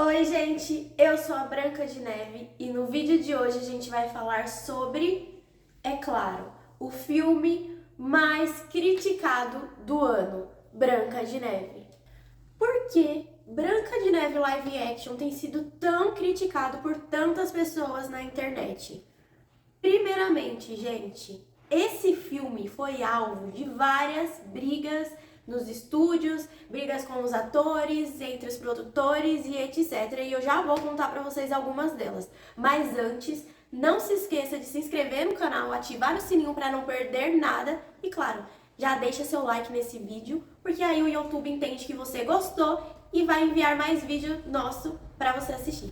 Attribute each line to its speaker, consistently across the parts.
Speaker 1: Oi, gente! Eu sou a Branca de Neve e no vídeo de hoje a gente vai falar sobre, é claro, o filme mais criticado do ano, Branca de Neve. Por que Branca de Neve live action tem sido tão criticado por tantas pessoas na internet? Primeiramente, gente, esse filme foi alvo de várias brigas nos estúdios, brigas com os atores, entre os produtores e etc. E eu já vou contar pra vocês algumas delas. Mas antes, não se esqueça de se inscrever no canal, ativar o sininho pra não perder nada e, claro, já deixa seu like nesse vídeo, porque aí o YouTube entende que você gostou e vai enviar mais vídeo nosso pra você assistir.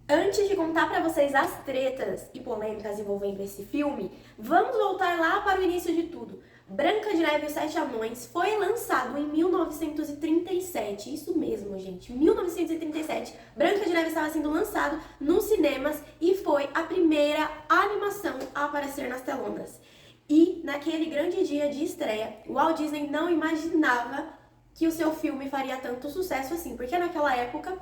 Speaker 1: Antes de contar pra vocês as tretas e polêmicas envolvendo esse filme, vamos voltar lá para o início de tudo. Branca de Neve e os Sete Anões foi lançado em 1937, isso mesmo, gente, 1937. Branca de Neve estava sendo lançado nos cinemas e foi a primeira animação a aparecer nas telonas. E naquele grande dia de estreia, o Walt Disney não imaginava que o seu filme faria tanto sucesso assim, porque naquela época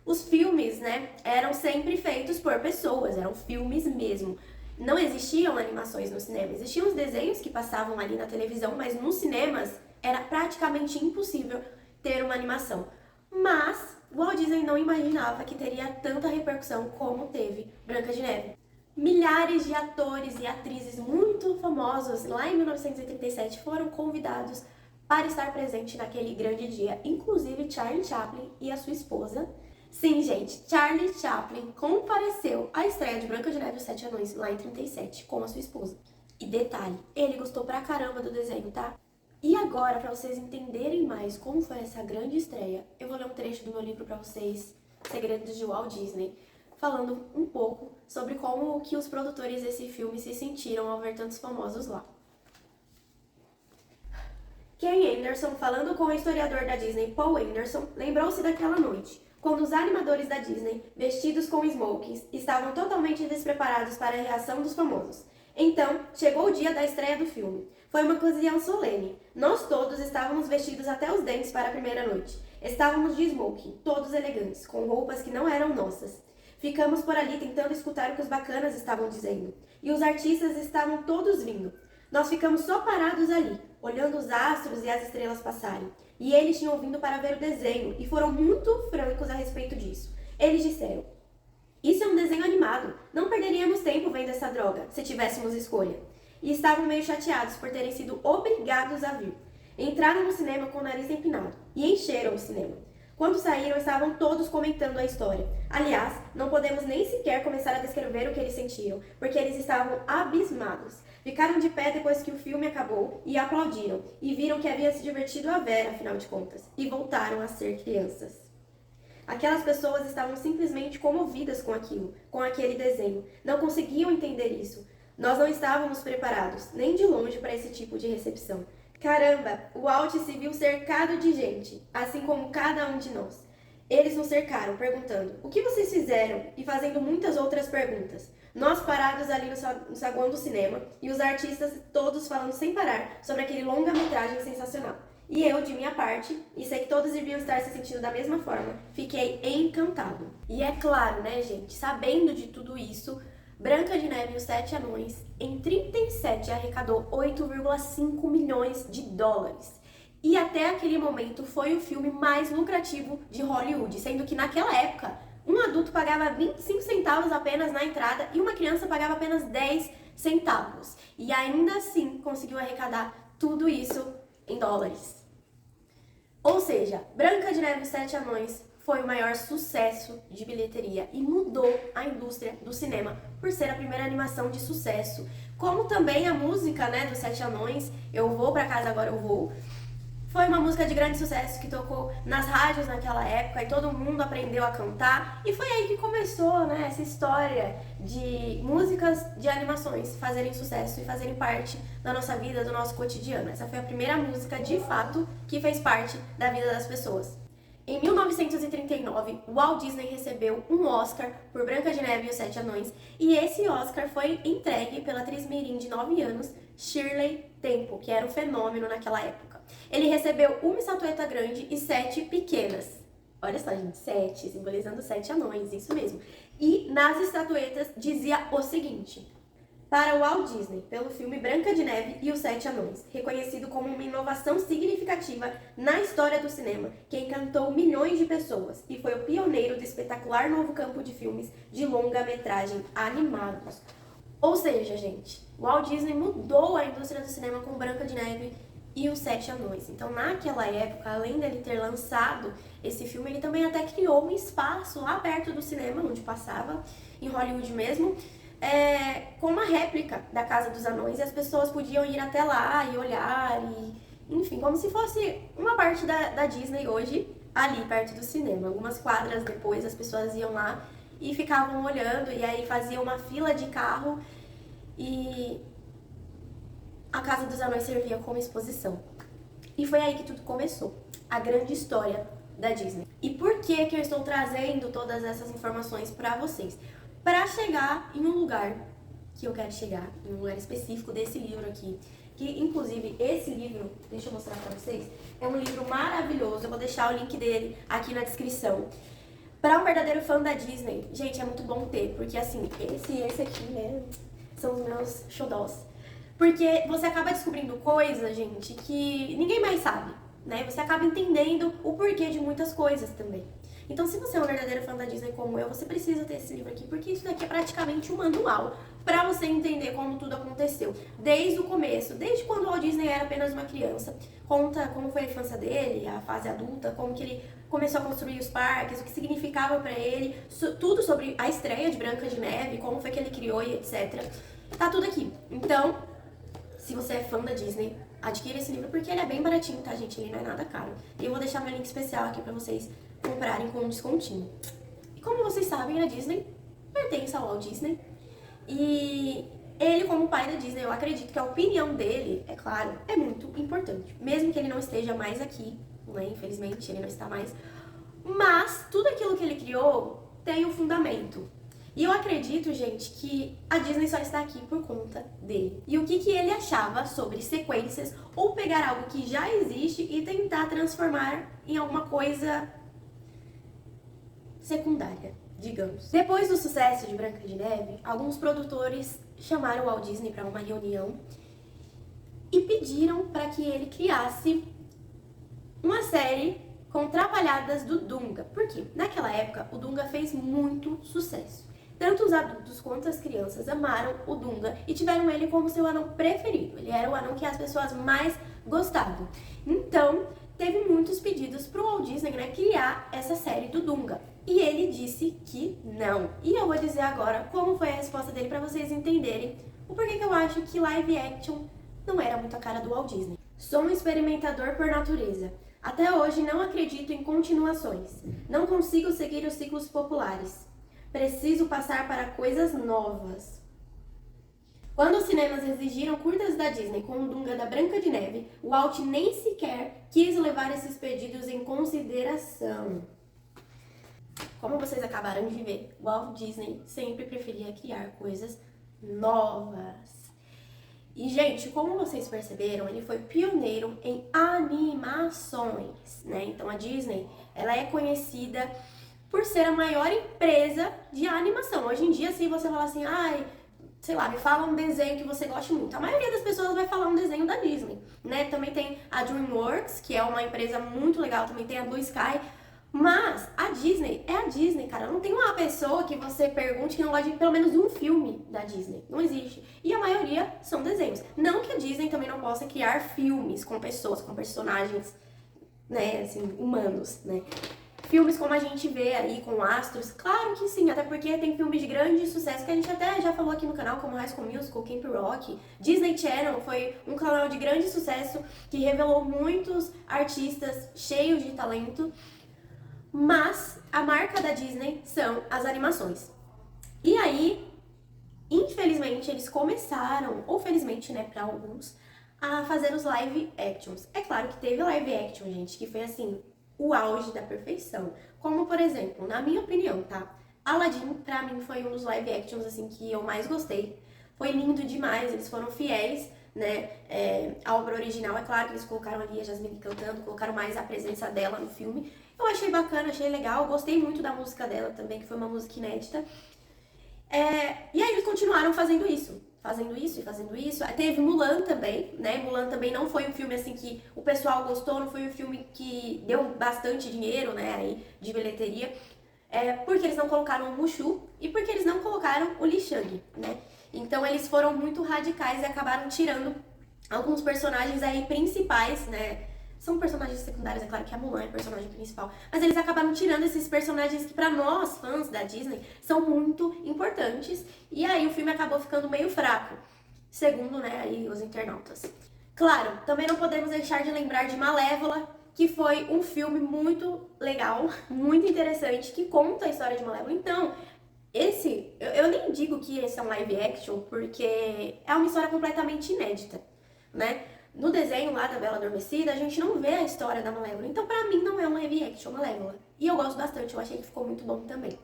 Speaker 1: os filmes, eram sempre feitos por pessoas, eram filmes mesmo. Não existiam animações no cinema, existiam os desenhos que passavam ali na televisão, mas nos cinemas era praticamente impossível ter uma animação. Mas o Walt Disney não imaginava que teria tanta repercussão como teve Branca de Neve. Milhares de atores e atrizes muito famosos lá em 1937 foram convidados para estar presente naquele grande dia, inclusive Charlie Chaplin e a sua esposa. Sim, gente, Charlie Chaplin compareceu à estreia de Branca de Neve e os Sete Anões lá em 37 com a sua esposa. E detalhe, ele gostou pra caramba do desenho, tá? E agora, pra vocês entenderem mais como foi essa grande estreia, eu vou ler um trecho do meu livro pra vocês, Segredos de Walt Disney, falando um pouco sobre como que os produtores desse filme se sentiram ao ver tantos famosos lá. Ken Anderson, falando com o historiador da Disney, Paul Anderson, lembrou-se daquela noite, quando os animadores da Disney, vestidos com smokings, estavam totalmente despreparados para a reação dos famosos. Então, chegou o dia da estreia do filme. Foi uma ocasião solene. Nós todos estávamos vestidos até os dentes para a primeira noite. Estávamos de smoking, todos elegantes, com roupas que não eram nossas. Ficamos por ali tentando escutar o que os bacanas estavam dizendo. E os artistas estavam todos vindo. Nós ficamos só parados ali, olhando os astros e as estrelas passarem. E eles tinham vindo para ver o desenho e foram muito francos a respeito disso. Eles disseram: "Isso é um desenho animado. Não perderíamos tempo vendo essa droga, se tivéssemos escolha." E estavam meio chateados por terem sido obrigados a vir. Entraram no cinema com o nariz empinado e encheram o cinema. Quando saíram, estavam todos comentando a história. Aliás, não podemos nem sequer começar a descrever o que eles sentiram, porque eles estavam abismados. Ficaram de pé depois que o filme acabou e aplaudiram, e viram que havia se divertido a vera, afinal de contas, e voltaram a ser crianças. Aquelas pessoas estavam simplesmente comovidas com aquilo, com aquele desenho. Não conseguiam entender isso. Nós não estávamos preparados, nem de longe, para esse tipo de recepção. Caramba, o Walt se viu cercado de gente, assim como cada um de nós. Eles nos cercaram, perguntando: "O que vocês fizeram?" e fazendo muitas outras perguntas. Nós parados ali no saguão do cinema e os artistas todos falando sem parar sobre aquele longa-metragem sensacional. E eu, de minha parte, e sei que todos deviam estar se sentindo da mesma forma, fiquei encantado. E é claro, gente, sabendo de tudo isso, Branca de Neve e os Sete Anões, em 37, arrecadou 8,5 milhões de dólares. E até aquele momento foi o filme mais lucrativo de Hollywood, sendo que naquela época, um adulto pagava 25 centavos apenas na entrada e uma criança pagava apenas 10 centavos. E ainda assim conseguiu arrecadar tudo isso em dólares. Ou seja, Branca de Neve e os Sete Anões foi o maior sucesso de bilheteria e mudou a indústria do cinema por ser a primeira animação de sucesso. Como também a música, dos Sete Anões, Eu Vou Pra Casa Agora Eu Vou, foi uma música de grande sucesso que tocou nas rádios naquela época e todo mundo aprendeu a cantar. E foi aí que começou, essa história de músicas de animações fazerem sucesso e fazerem parte da nossa vida, do nosso cotidiano. Essa foi a primeira música, de fato, que fez parte da vida das pessoas. Em 1939, Walt Disney recebeu um Oscar por Branca de Neve e os Sete Anões, e esse Oscar foi entregue pela atriz mirim de 9 anos, Shirley Temple, que era um fenômeno naquela época. Ele recebeu uma estatueta grande e 7 pequenas. Olha só, gente, 7, simbolizando 7 anões, isso mesmo. E nas estatuetas dizia o seguinte: para Walt Disney, pelo filme Branca de Neve e os Sete Anões, reconhecido como uma inovação significativa na história do cinema, que encantou milhões de pessoas e foi o pioneiro do espetacular novo campo de filmes de longa-metragem animados. Ou seja, gente, Walt Disney mudou a indústria do cinema com Branca de Neve e os Sete Anões. Então, naquela época, além dele ter lançado esse filme, ele também até criou um espaço lá perto do cinema, onde passava, em Hollywood mesmo, com uma réplica da Casa dos Anões, e as pessoas podiam ir até lá e olhar, e, enfim, como se fosse uma parte da Disney hoje, ali perto do cinema. Algumas quadras depois, as pessoas iam lá e ficavam olhando, e aí faziam uma fila de carro, e a Casa dos Anões servia como exposição. E foi aí que tudo começou, a grande história da Disney. E por que eu estou trazendo todas essas informações para vocês? Para chegar em um lugar que eu quero chegar, em um lugar específico desse livro aqui, que inclusive esse livro, deixa eu mostrar para vocês, é um livro maravilhoso, eu vou deixar o link dele aqui na descrição. Para um verdadeiro fã da Disney, gente, é muito bom ter, porque assim, esse aqui, né, são os meus xodós. Porque você acaba descobrindo coisas, gente, que ninguém mais sabe, né? Você acaba entendendo o porquê de muitas coisas também. Então, se você é um verdadeiro fã da Disney como eu, você precisa ter esse livro aqui, porque isso daqui é praticamente um manual para você entender como tudo aconteceu. Desde o começo, desde quando o Walt Disney era apenas uma criança. Conta como foi a infância dele, a fase adulta, como que ele começou a construir os parques, o que significava para ele, tudo sobre a estreia de Branca de Neve, como foi que ele criou e etc. Tá tudo aqui. Então, se você é fã da Disney, adquira esse livro porque ele é bem baratinho, tá, gente? Ele não é nada caro. E eu vou deixar meu link especial aqui pra vocês comprarem com um descontinho. E como vocês sabem, a Disney pertence ao Walt Disney. E ele, como pai da Disney, eu acredito que a opinião dele, é claro, é muito importante. Mesmo que ele não esteja mais aqui, né? Infelizmente, ele não está mais. Mas tudo aquilo que ele criou tem um fundamento. E eu acredito, gente, que a Disney só está aqui por conta dele. E o que ele achava sobre sequências ou pegar algo que já existe e tentar transformar em alguma coisa secundária, digamos. Depois do sucesso de Branca de Neve, alguns produtores chamaram o Walt Disney para uma reunião e pediram para que ele criasse uma série com Trapalhadas do Dunga. Por quê? Naquela época, o Dunga fez muito sucesso. Tanto os adultos quanto as crianças amaram o Dunga e tiveram ele como seu anão preferido. Ele era o anão que as pessoas mais gostavam. Então, teve muitos pedidos pro Walt Disney, né, criar essa série do Dunga. E ele disse que não. E eu vou dizer agora como foi a resposta dele para vocês entenderem o porquê que eu acho que live action não era muito a cara do Walt Disney. Sou um experimentador por natureza. Até hoje não acredito em continuações. Não consigo seguir os ciclos populares. Preciso passar para coisas novas. Quando os cinemas exigiram curtas da Disney com o Dunga da Branca de Neve, o Walt nem sequer quis levar esses pedidos em consideração. Como vocês acabaram de ver, o Walt Disney sempre preferia criar coisas novas. E, gente, como vocês perceberam, ele foi pioneiro em animações, né? Então, a Disney, ela é conhecida por ser a maior empresa de animação. Hoje em dia, se você falar assim, ai, sei lá, me fala um desenho que você goste muito, a maioria das pessoas vai falar um desenho da Disney, né? Também tem a DreamWorks, que é uma empresa muito legal, também tem a Blue Sky, mas a Disney é a Disney, cara. Não tem uma pessoa que você pergunte que não gosta de pelo menos um filme da Disney. Não existe. E a maioria são desenhos. Não que a Disney também não possa criar filmes com pessoas, com personagens, né, assim, humanos, né? Filmes como a gente vê aí com astros, claro que sim, até porque tem filmes de grande sucesso que a gente até já falou aqui no canal, como High School Musical, Camp Rock. Disney Channel foi um canal de grande sucesso que revelou muitos artistas cheios de talento, mas a marca da Disney são as animações. E aí, infelizmente, eles começaram, ou felizmente, né, pra alguns, a fazer os live actions. É claro que teve live action, gente, que foi assim, o auge da perfeição. Como, por exemplo, na minha opinião, tá? Aladdin, pra mim, foi um dos live actions, assim, que eu mais gostei. Foi lindo demais, eles foram fiéis, né, à obra original. É claro que eles colocaram ali a Jasmine cantando, colocaram mais a presença dela no filme. Eu achei bacana, achei legal, gostei muito da música dela também, que foi uma música inédita. E aí eles continuaram fazendo isso. Fazendo isso e fazendo isso. Aí teve Mulan também, né? Mulan também não foi um filme assim que o pessoal gostou, não foi um filme que deu bastante dinheiro, né, aí, de bilheteria. Porque eles não colocaram o Mushu e porque eles não colocaram o Li Shang, né? Então eles foram muito radicais e acabaram tirando alguns personagens aí principais, né? São personagens secundários, é claro que a Mulan é a personagem principal, mas eles acabaram tirando esses personagens que pra nós, fãs da Disney, são muito importantes, e aí o filme acabou ficando meio fraco, segundo, né, aí os internautas. Claro, também não podemos deixar de lembrar de Malévola, que foi um filme muito legal, muito interessante, que conta a história de Malévola. Então, eu nem digo que esse é um live action, porque é uma história completamente inédita, né? No desenho lá da Bela Adormecida, a gente não vê a história da Malévola. Então, pra mim, não é um live action Malévola. E eu gosto bastante, eu achei que ficou muito bom também.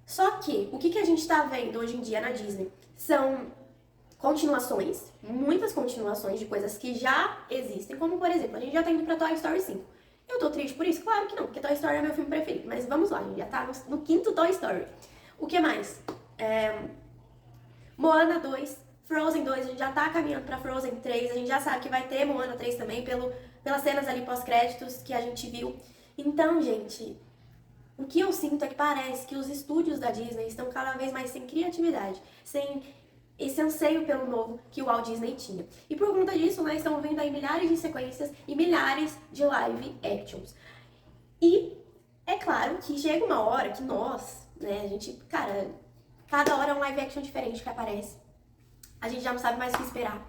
Speaker 1: Só que, o que a gente tá vendo hoje em dia na Disney? São continuações, muitas continuações de coisas que já existem, como, por exemplo, a gente já tá indo pra Toy Story 5. Eu tô triste por isso? Claro que não, porque Toy Story é meu filme preferido. Mas vamos lá, a gente já tá no quinto Toy Story. O que mais? Moana 2, Frozen 2, a gente já tá caminhando pra Frozen 3, a gente já sabe que vai ter Moana 3 também, pelas cenas ali pós-créditos que a gente viu. Então, gente, o que eu sinto é que parece que os estúdios da Disney estão cada vez mais sem criatividade, sem esse anseio pelo novo que o Walt Disney tinha. E por conta disso, nós estamos vendo aí milhares de sequências e milhares de live actions. E é claro que chega uma hora que nós, né, a gente, cara, cada hora é um live action diferente que aparece. A gente já não sabe mais o que esperar.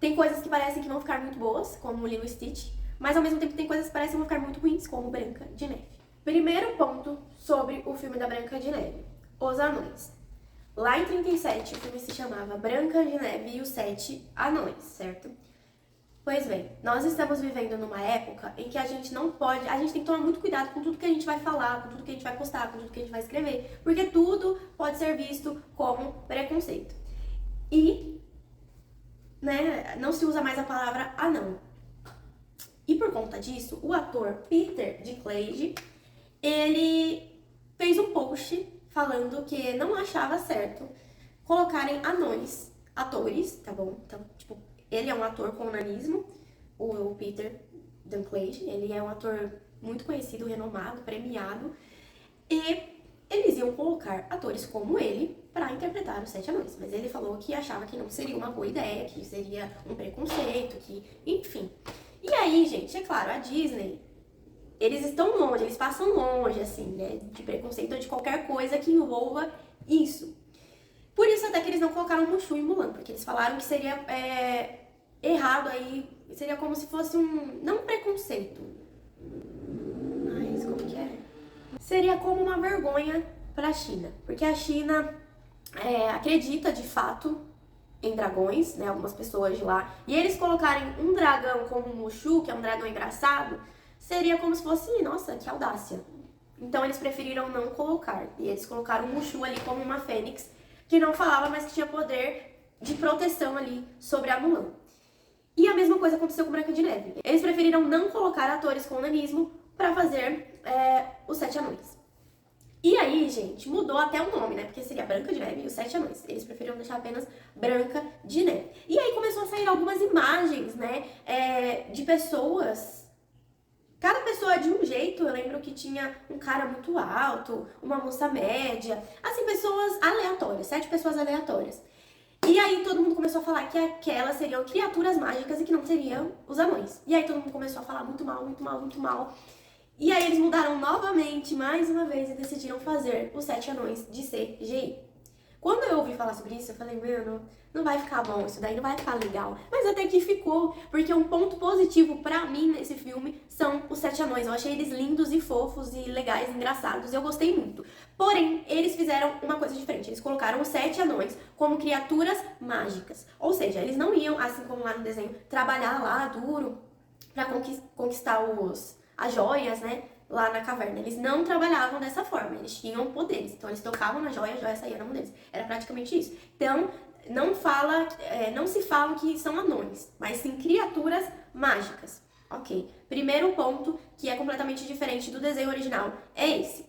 Speaker 1: Tem coisas que parecem que vão ficar muito boas, como o Lilo e Stitch, mas ao mesmo tempo tem coisas que parecem que vão ficar muito ruins, como Branca de Neve. Primeiro ponto sobre o filme da Branca de Neve, Os Anões. Lá em 37, o filme se chamava Branca de Neve e os Sete Anões, certo? Pois bem, nós estamos vivendo numa época em que a gente não pode, a gente tem que tomar muito cuidado com tudo que a gente vai falar, com tudo que a gente vai postar, com tudo que a gente vai escrever, porque tudo pode ser visto como preconceito. E, né, não se usa mais a palavra anão. E por conta disso, o ator Peter Dinklage, ele fez um post falando que não achava certo colocarem anões, atores, tá bom? Então, tipo, ele é um ator com nanismo, o Peter Dinklage, ele é um ator muito conhecido, renomado, premiado, e eles iam colocar atores como ele para interpretar os Sete Anões. Mas ele falou que achava que não seria uma boa ideia, que seria um preconceito, que... enfim. E aí, gente, é claro, a Disney, eles estão longe, eles passam longe, assim, né, de preconceito ou de qualquer coisa que envolva isso. Por isso até que eles não colocaram Mushu e Mulan, porque eles falaram que seria errado aí, seria como se fosse não um preconceito, mas como que é? Seria como uma vergonha para a China, porque a China acredita de fato em dragões, né, algumas pessoas de lá, e eles colocarem um dragão como o Mushu, que é um dragão engraçado, seria como se fosse, nossa, que audácia. Então eles preferiram não colocar, e eles colocaram o Mushu ali como uma fênix, que não falava, mas que tinha poder de proteção ali sobre a Mulan. E a mesma coisa aconteceu com Branca de Neve. Eles preferiram não colocar atores com nanismo para fazer os Sete Anões. E aí, gente, mudou até o nome, né? Porque seria Branca de Neve e os Sete Anões. Eles preferiram deixar apenas Branca de Neve. E aí começou a sair algumas imagens, né? De pessoas. Cada pessoa é de um jeito. Eu lembro que tinha um cara muito alto, uma moça média. Assim, pessoas aleatórias, 7 pessoas aleatórias. E aí todo mundo começou a falar que aquelas seriam criaturas mágicas e que não seriam os anões. E aí todo mundo começou a falar muito mal, muito mal, muito mal. E aí eles mudaram novamente, mais uma vez, e decidiram fazer os 7 anões de CGI. Quando eu ouvi falar sobre isso, eu falei, mano, não vai ficar bom isso daí, não vai ficar legal. Mas até que ficou, porque um ponto positivo pra mim nesse filme são os 7 anões. Eu achei eles lindos e fofos e legais, engraçados, eu gostei muito. Porém, eles fizeram uma coisa diferente. Eles colocaram os 7 anões como criaturas mágicas. Ou seja, eles não iam, assim como lá no desenho, trabalhar lá duro pra conquistar as joias, né, lá na caverna. Eles não trabalhavam dessa forma, eles tinham poderes. Então eles tocavam na joia, a joia saía na mão deles. Era praticamente isso. Então, não se fala que são anões, mas sim criaturas mágicas. Ok. Primeiro ponto, que é completamente diferente do desenho original, é esse.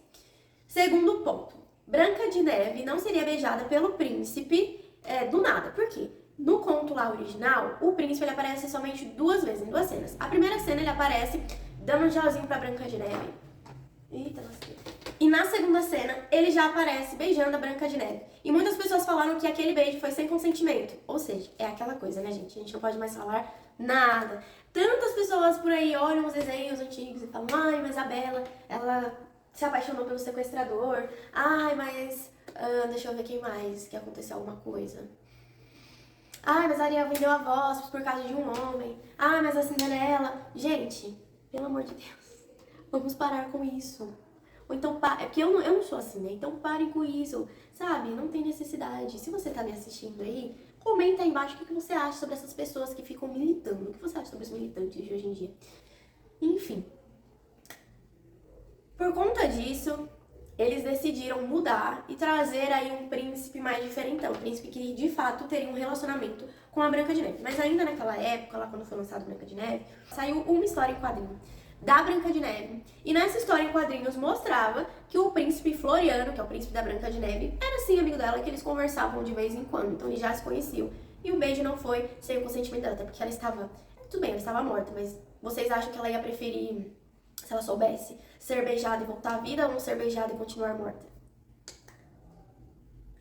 Speaker 1: Segundo ponto, Branca de Neve não seria beijada pelo príncipe do nada. Por quê? No conto lá original, o príncipe ele aparece somente 2 vezes, em 2 cenas. A primeira cena ele aparece dando um tchauzinho pra Branca de Neve. Eita, lasqueira. E na segunda cena, ele já aparece beijando a Branca de Neve. E muitas pessoas falaram que aquele beijo foi sem consentimento. Ou seja, é aquela coisa, né, gente? A gente não pode mais falar nada. Tantas pessoas por aí olham os desenhos antigos e falam: ai, mas a Bela, ela se apaixonou pelo sequestrador. Ai, mas... deixa eu ver quem mais que aconteceu alguma coisa. Ai, mas a Ariel vendeu a voz por causa de um homem. Ai, mas a Cinderela... Gente, pelo amor de Deus, vamos parar com isso. Ou então, é porque eu não sou assim, né? Então parem com isso, sabe? Não tem necessidade. Se você tá me assistindo aí, comenta aí embaixo o que você acha sobre essas pessoas que ficam militando. O que você acha sobre os militantes de hoje em dia? Enfim. Por conta disso, eles decidiram mudar e trazer aí um príncipe mais diferentão. Um príncipe que, de fato, teria um relacionamento com a Branca de Neve. Mas ainda naquela época, lá quando foi lançado Branca de Neve, saiu uma história em quadrinho da Branca de Neve. E nessa história em quadrinhos mostrava que o príncipe Floriano, que é o príncipe da Branca de Neve, era sim amigo dela, que eles conversavam de vez em quando. Então eles já se conheciam. E o beijo não foi sem o consentimento dela, até porque ela estava... Tudo bem, ela estava morta, mas vocês acham que ela ia preferir, se ela soubesse, ser beijada e voltar à vida ou não ser beijada e continuar morta?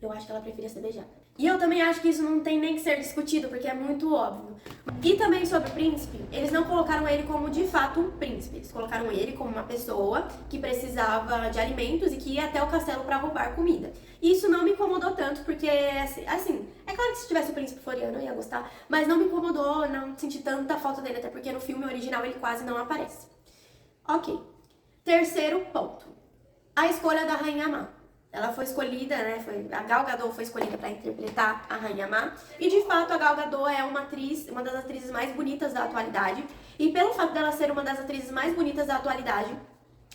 Speaker 1: Eu acho que ela preferia ser beijada. E eu também acho que isso não tem nem que ser discutido, porque é muito óbvio. E também sobre o príncipe, eles não colocaram ele como de fato um príncipe. Eles colocaram ele como uma pessoa que precisava de alimentos e que ia até o castelo para roubar comida. E isso não me incomodou tanto, porque, assim, é claro que se tivesse o príncipe Floriano eu ia gostar, mas não me incomodou, não senti tanta falta dele, até porque no filme original ele quase não aparece. Ok. Terceiro ponto. A escolha da Rainha Má. Ela foi escolhida, né, a Gal Gadot foi escolhida para interpretar a Rainha Má. E de fato a Gal Gadot é uma das atrizes mais bonitas da atualidade. E pelo fato dela ser uma das atrizes mais bonitas da atualidade,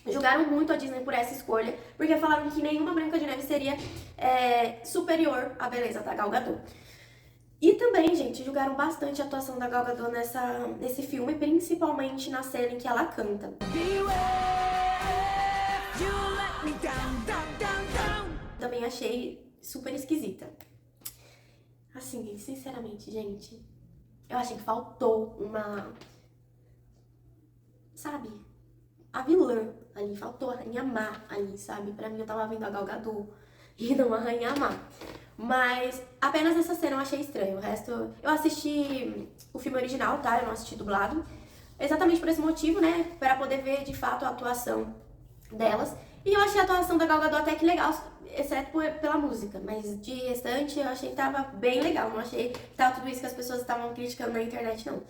Speaker 1: julgaram muito a Disney por essa escolha, porque falaram que nenhuma Branca de Neve seria superior à beleza da Gal Gadot. E também, gente, julgaram bastante a atuação da Gal Gadot nesse filme, principalmente na cena em que ela canta. Também achei super esquisita. Assim, sinceramente, gente, eu achei que faltou uma... Sabe? A vilã ali, faltou a Rainha Má ali, sabe? Pra mim, eu tava vendo a Gal Gadot e não a Rainha Má. Mas apenas essa cena eu achei estranho. O resto, eu assisti o filme original, tá? Eu não assisti dublado. Exatamente por esse motivo, né? Pra poder ver, de fato, a atuação delas. E eu achei a atuação da Gal Gadot até que legal, exceto pela música. Mas de restante, eu achei que tava bem legal. Não achei que tava tudo isso que as pessoas estavam criticando na internet, não.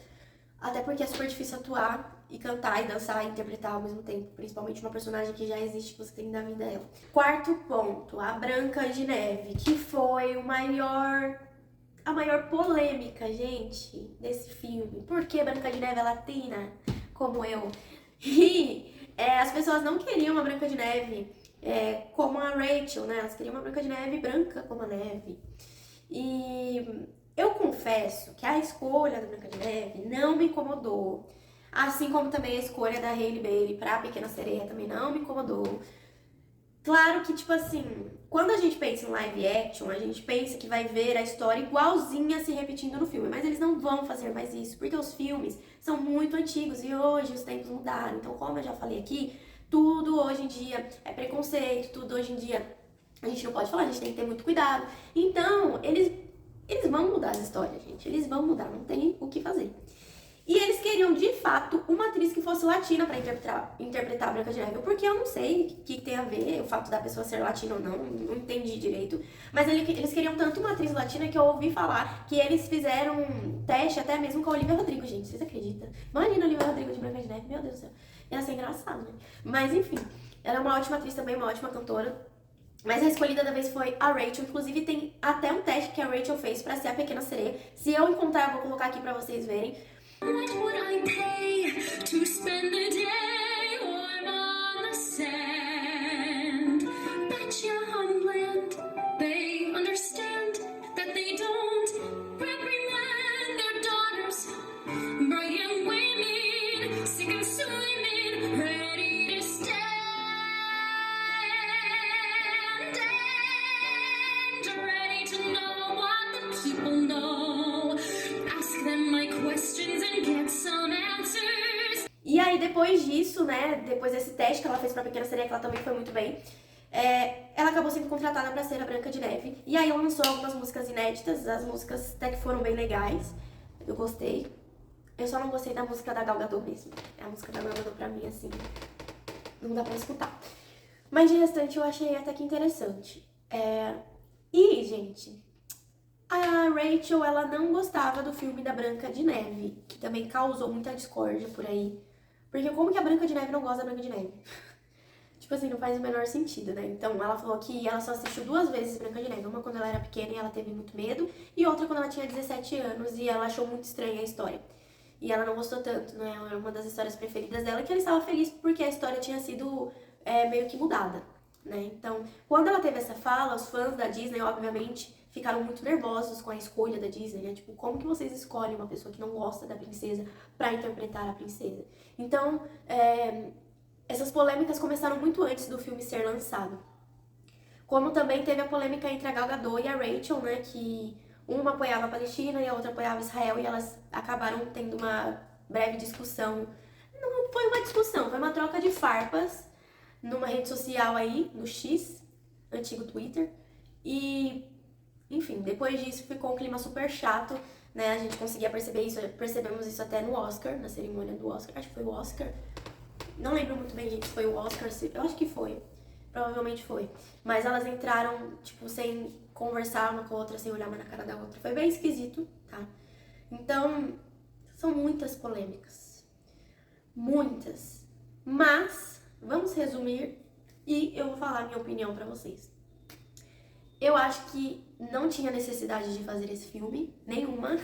Speaker 1: Até porque é super difícil atuar e cantar e dançar e interpretar ao mesmo tempo. Principalmente uma personagem que já existe, que você tem que dar vida a ela. Quarto ponto, a Branca de Neve, que foi a maior polêmica, gente, desse filme. Por que Branca de Neve é latina, como eu? E as pessoas não queriam uma Branca de Neve como a Rachel, né? Elas queriam uma Branca de Neve branca como a neve. E eu confesso que a escolha da Branca de Neve não me incomodou. Assim como também a escolha da Hailey Bailey pra Pequena Sereia também não me incomodou. Claro que, tipo assim, quando a gente pensa em live action, a gente pensa que vai ver a história igualzinha se repetindo no filme. Mas eles não vão fazer mais isso, porque os filmes são muito antigos e hoje os tempos mudaram. Então, como eu já falei aqui, tudo hoje em dia é preconceito, tudo hoje em dia a gente não pode falar, a gente tem que ter muito cuidado. Então, eles vão mudar as histórias, gente. Eles vão mudar, não tem o que fazer. E eles queriam, de fato, uma atriz que fosse latina pra interpretar a Branca de Neve. Porque eu não sei o que tem a ver o fato da pessoa ser latina ou não entendi direito. Mas eles queriam tanto uma atriz latina que eu ouvi falar que eles fizeram um teste até mesmo com a Olivia Rodrigo, gente. Vocês acreditam? Imagina a Olivia Rodrigo de Branca de Neve, meu Deus do céu. Ia ser engraçado, né? Mas enfim, ela é uma ótima atriz também, uma ótima cantora. Mas a escolhida da vez foi a Rachel. Inclusive tem até um teste que a Rachel fez pra ser a Pequena Sereia. Se eu encontrar, eu vou colocar aqui pra vocês verem. What would I pay to spend the day warm on the sand? Bet your homeland they understand that they don't reprimand their daughters. Bright young women depois disso, né, depois desse teste que ela fez pra Pequena Sereia, que ela também foi muito bem, ela acabou sendo contratada pra ser a Branca de Neve. E aí ela lançou algumas músicas inéditas, as músicas até que foram bem legais, eu gostei. Eu só não gostei da música da Gal Gadot mesmo. A música da Gal Gadot pra mim, assim, não dá pra escutar. Mas de restante eu achei até que interessante. E, gente, a Rachel, ela não gostava do filme da Branca de Neve, que também causou muita discórdia por aí. Porque como que a Branca de Neve não gosta da Branca de Neve? Tipo assim, não faz o menor sentido, né? Então, ela falou que ela só assistiu 2 vezes Branca de Neve. Uma quando ela era pequena e ela teve muito medo, e outra quando ela tinha 17 anos e ela achou muito estranha a história. E ela não gostou tanto, né? Era uma das histórias preferidas dela, que ela estava feliz porque a história tinha sido meio que mudada, né? Então, quando ela teve essa fala, os fãs da Disney, obviamente, ficaram muito nervosos com a escolha da Disney, né? Tipo, como que vocês escolhem uma pessoa que não gosta da princesa pra interpretar a princesa? Então, essas polêmicas começaram muito antes do filme ser lançado. Como também teve a polêmica entre a Gal Gadot e a Rachel, né? Que uma apoiava a Palestina e a outra apoiava Israel, e elas acabaram tendo uma breve discussão. Não foi uma discussão, foi uma troca de farpas numa rede social aí, no X, antigo Twitter. E, enfim, depois disso ficou um clima super chato, né? A gente conseguia perceber isso, percebemos isso até no Oscar, na cerimônia do Oscar. Acho que foi o Oscar. Não lembro muito bem, gente, se foi o Oscar, eu acho que foi. Provavelmente foi. Mas elas entraram, tipo, sem conversar uma com a outra, sem olhar uma na cara da outra. Foi bem esquisito, tá? Então, são muitas polêmicas. Muitas. Mas, vamos resumir e eu vou falar a minha opinião pra vocês. Eu acho que não tinha necessidade de fazer esse filme, nenhuma.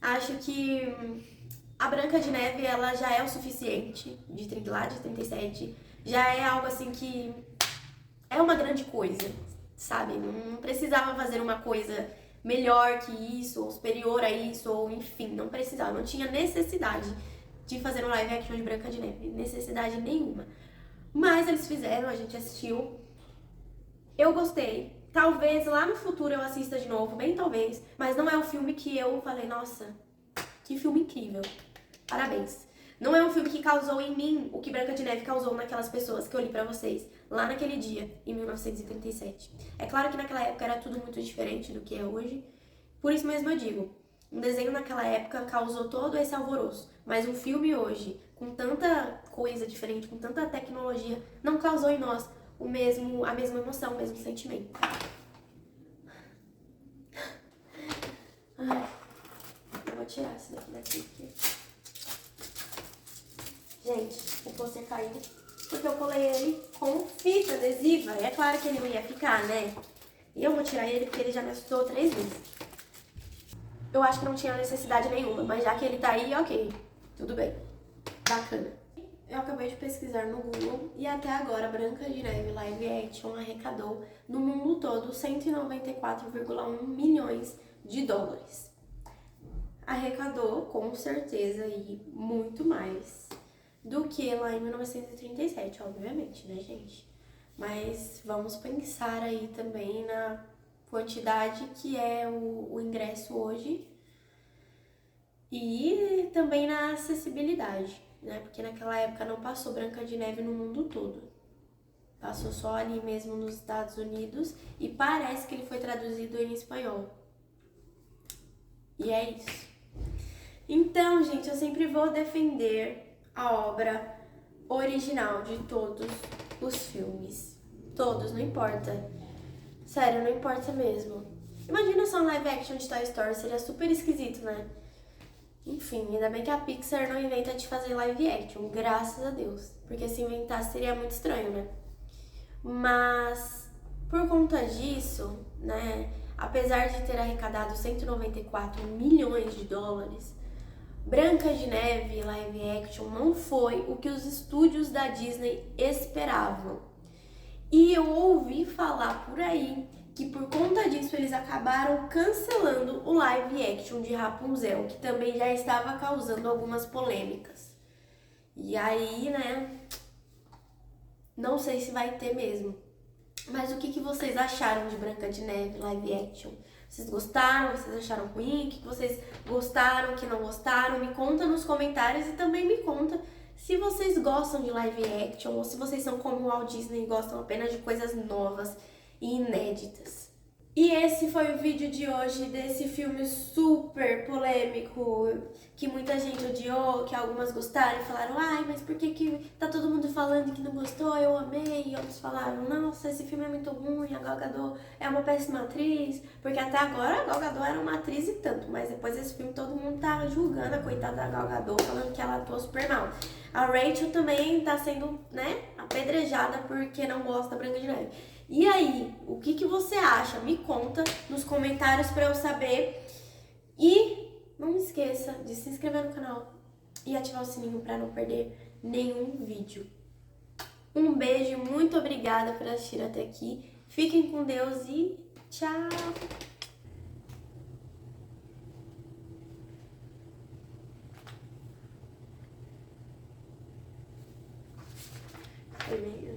Speaker 1: Acho que a Branca de Neve, ela já é o suficiente, lá de 37. Já é algo assim que é uma grande coisa, sabe? Não precisava fazer uma coisa melhor que isso, ou superior a isso, ou enfim, não precisava. Não tinha necessidade de fazer um live action de Branca de Neve, necessidade nenhuma. Mas eles fizeram, a gente assistiu. Eu gostei. Talvez lá no futuro eu assista de novo, bem talvez, mas não é um filme que eu falei, nossa, que filme incrível. Parabéns. Não é um filme que causou em mim o que Branca de Neve causou naquelas pessoas que eu li pra vocês, lá naquele dia, em 1937. É claro que naquela época era tudo muito diferente do que é hoje. Por isso mesmo eu digo, um desenho naquela época causou todo esse alvoroço. Mas um filme hoje, com tanta coisa diferente, com tanta tecnologia, não causou em nós a mesma emoção, o mesmo sentimento. Ai, eu vou tirar isso daqui. Gente, o pôster caiu porque eu colei ele com fita adesiva. E é claro que ele não ia ficar, né? E eu vou tirar ele porque ele já me assustou 3 vezes. Eu acho que não tinha necessidade nenhuma, mas já que ele tá aí, ok. Tudo bem. Bacana. Eu acabei de pesquisar no Google e até agora Branca de Neve Live Action arrecadou no mundo todo 194,1 milhões de dólares. Arrecadou, com certeza, e muito mais do que lá em 1937, obviamente, né, gente? Mas vamos pensar aí também na quantidade que é o ingresso hoje e também na acessibilidade, né? Porque naquela época não passou Branca de Neve no mundo todo. Passou só ali mesmo nos Estados Unidos e parece que ele foi traduzido em espanhol. E é isso. Então, gente, eu sempre vou defender a obra original de todos os filmes. Todos, não importa. Sério, não importa mesmo. Imagina só um live action de Toy Story, seria super esquisito, né? Enfim, ainda bem que a Pixar não inventa de fazer live action, graças a Deus. Porque se inventasse seria muito estranho, né? Mas, por conta disso, né, apesar de ter arrecadado 194 milhões de dólares, Branca de Neve live action não foi o que os estúdios da Disney esperavam. E eu ouvi falar por aí que por conta disso eles acabaram cancelando o live action de Rapunzel, que também já estava causando algumas polêmicas. E aí, né, não sei se vai ter mesmo. Mas o que vocês acharam de Branca de Neve live action? Vocês gostaram? Vocês acharam ruim? O que vocês gostaram, que não gostaram? Me conta nos comentários e também me conta Se vocês gostam de live action ou se vocês são como o Walt Disney e gostam apenas de coisas novas e inéditas. E esse foi o vídeo de hoje desse filme super polêmico, que muita gente odiou, que algumas gostaram e falaram, ai, mas por que tá todo mundo falando que não gostou, eu amei, e outros falaram, nossa, esse filme é muito ruim, a Gal Gadot é uma péssima atriz, porque até agora a Gal Gadot era uma atriz e tanto, mas depois desse filme todo mundo tá julgando a coitada da Gal Gadot, falando que ela atuou super mal. A Rachel também tá sendo, né, apedrejada porque não gosta da Branca de Neve. E aí, o que você acha? Me conta nos comentários pra eu saber. E não esqueça de se inscrever no canal e ativar o sininho pra não perder nenhum vídeo. Um beijo e muito obrigada por assistir até aqui. Fiquem com Deus e tchau! Foi meio